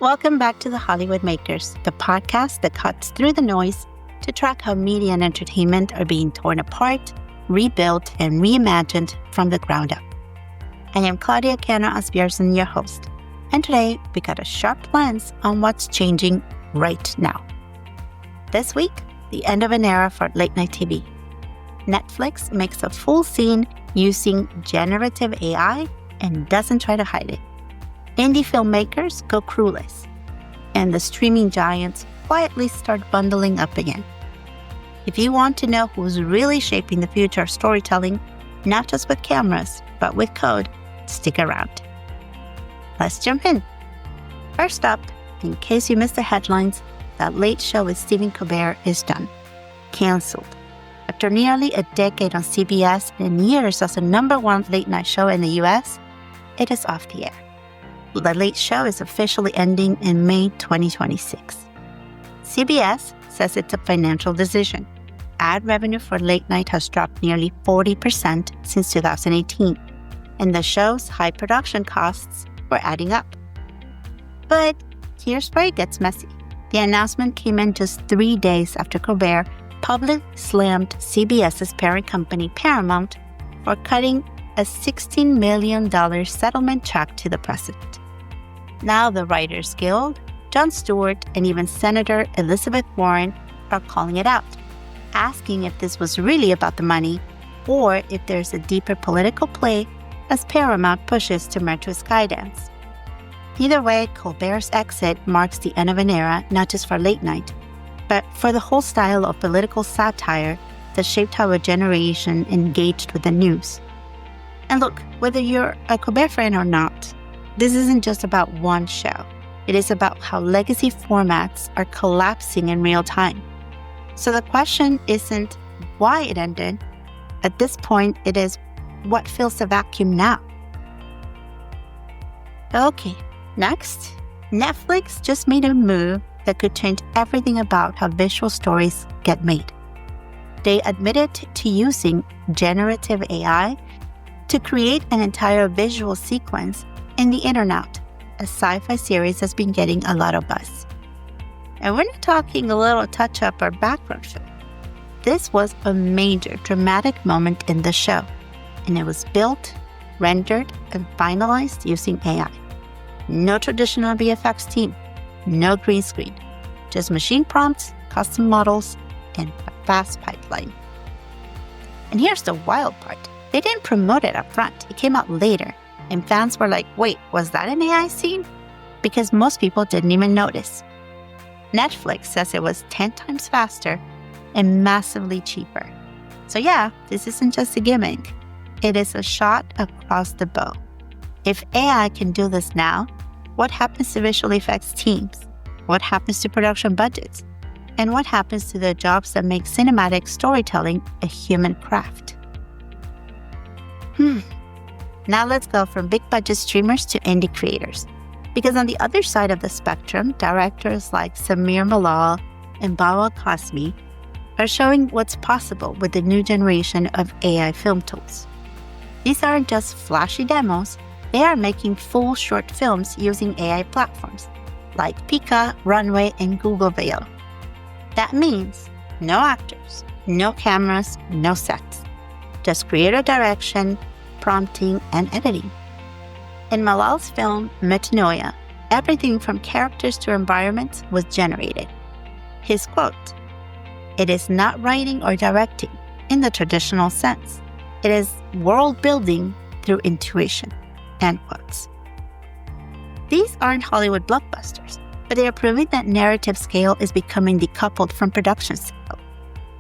Welcome back to the Hollywood Makers, the podcast that cuts through the noise to track how media and entertainment are being torn apart, rebuilt, and reimagined from the ground up. I am Claudia Cano-Asbjornsen, your host, and today we got a sharp lens on what's changing right now. This week, the end of an era for late-night TV. Netflix makes a full scene using generative AI and doesn't try to hide it. Indie filmmakers go crewless, and the streaming giants quietly start bundling up again. If you want to know who's really shaping the future of storytelling, not just with cameras, but with code, stick around. Let's jump in. First up, in case you missed the headlines, That Late Show with Stephen Colbert is done. Cancelled. After nearly a decade on CBS and years as the #1 late-night show in the US, it is off the air. The Late Show is officially ending in May 2026. CBS says it's a financial decision. Ad revenue for late night has dropped nearly 40% since 2018, and the show's high production costs were adding up. But here's where it gets messy. The announcement came in just 3 days after Colbert publicly slammed CBS's parent company Paramount for cutting a $16 million settlement check to the president. Now the Writers Guild, Jon Stewart, and even Senator Elizabeth Warren are calling it out, asking if this was really about the money or if there's a deeper political play as Paramount pushes to merge with Skydance. Either way, Colbert's exit marks the end of an era, not just for late night, but for the whole style of political satire that shaped how a generation engaged with the news. And look, whether you're a Colbert fan or not, this isn't just about one show. It is about how legacy formats are collapsing in real time. So the question isn't why it ended. At this point, it is what fills the vacuum now. Okay, next, Netflix just made a move that could change everything about how visual stories get made. They admitted to using generative AI to create an entire visual sequence in The Internet, a sci-fi series that's been getting a lot of buzz. And we're not talking a little touch-up or background film. This was a major dramatic moment in the show, and it was built, rendered, and finalized using AI. No traditional VFX team, no green screen, just machine prompts, custom models, and a fast pipeline. And here's the wild part. They didn't promote it up front. It came out later. And fans were like, wait, was that an AI scene? Because most people didn't even notice. Netflix says it was 10 times faster and massively cheaper. So yeah, this isn't just a gimmick. It is a shot across the bow. If AI can do this now, what happens to visual effects teams? What happens to production budgets? And what happens to the jobs that make cinematic storytelling a human craft? Now let's go from big budget streamers to indie creators. Because on the other side of the spectrum, directors like Samir Mallal and Bawa Kasmi are showing what's possible with the new generation of AI film tools. These aren't just flashy demos, they are making full short films using AI platforms like Pika, Runway, and Google Veil. That means no actors, no cameras, no sets, just creator direction, prompting, and editing. In Mallal's film, Metanoia, everything from characters to environments was generated. His quote, "It is not writing or directing in the traditional sense. It is world building through intuition," end quotes. These aren't Hollywood blockbusters, but they are proving that narrative scale is becoming decoupled from production scale.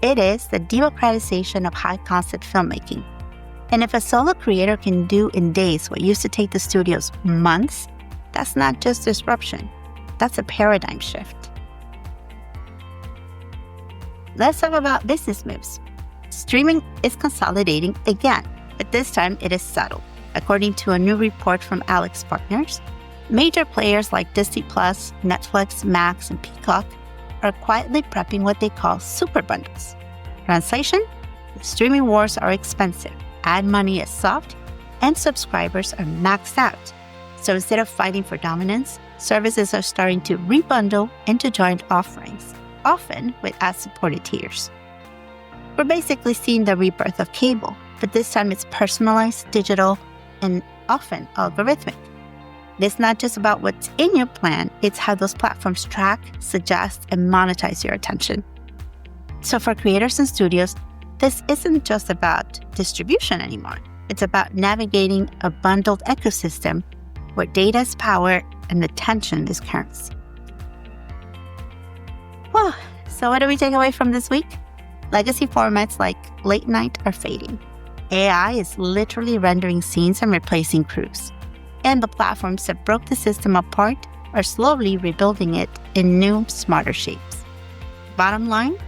It is the democratization of high-concept filmmaking. And if a solo creator can do in days what used to take the studios months, that's not just disruption, that's a paradigm shift. Let's talk about business moves. Streaming is consolidating again, but this time it is subtle. According to a new report from AlixPartners, major players like Disney+, Netflix, Max, and Peacock are quietly prepping what they call super bundles. Translation? The streaming wars are expensive, ad money is soft, and subscribers are maxed out. So instead of fighting for dominance, services are starting to rebundle into joint offerings, often with ad-supported tiers. We're basically seeing the rebirth of cable, but this time it's personalized, digital, and often algorithmic. It's not just about what's in your plan, it's how those platforms track, suggest, and monetize your attention. So for creators and studios, this isn't just about distribution anymore. It's about navigating a bundled ecosystem where data is power and attention is currency. Well, so what do we take away from this week? Legacy formats like late night are fading. AI is literally rendering scenes and replacing crews. And the platforms that broke the system apart are slowly rebuilding it in new, smarter shapes. Bottom line,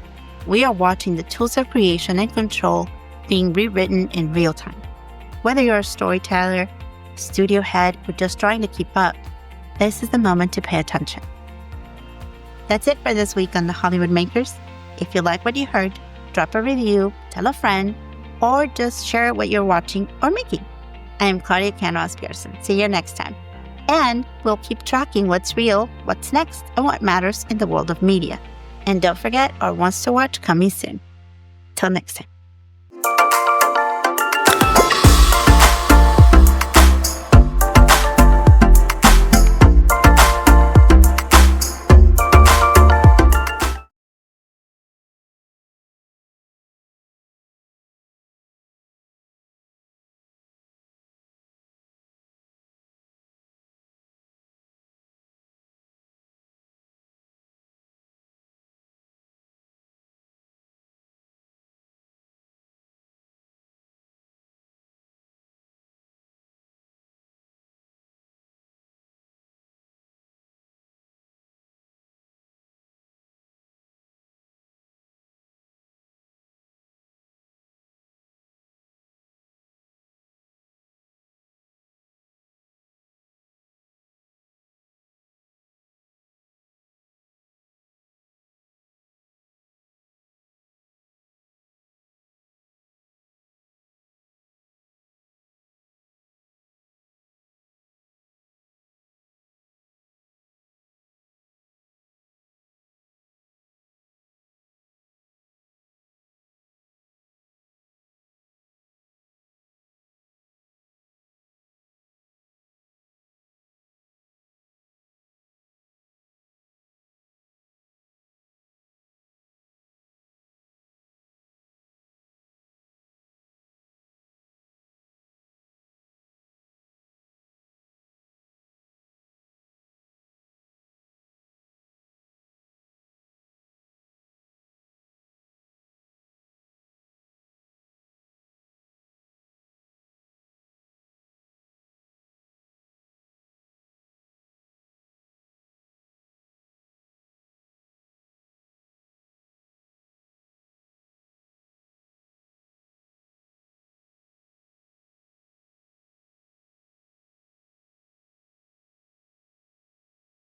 we are watching the tools of creation and control being rewritten in real time. Whether you're a storyteller, studio head, or just trying to keep up, this is the moment to pay attention. That's it for this week on the Hollywood Makers. If you like what you heard, drop a review, tell a friend, or just share what you're watching or making. I am Claudia Cano-Asbjornsen. See you next time. And we'll keep tracking what's real, what's next, and what matters in the world of media. And don't forget our Wants to Watch coming soon. Till next time.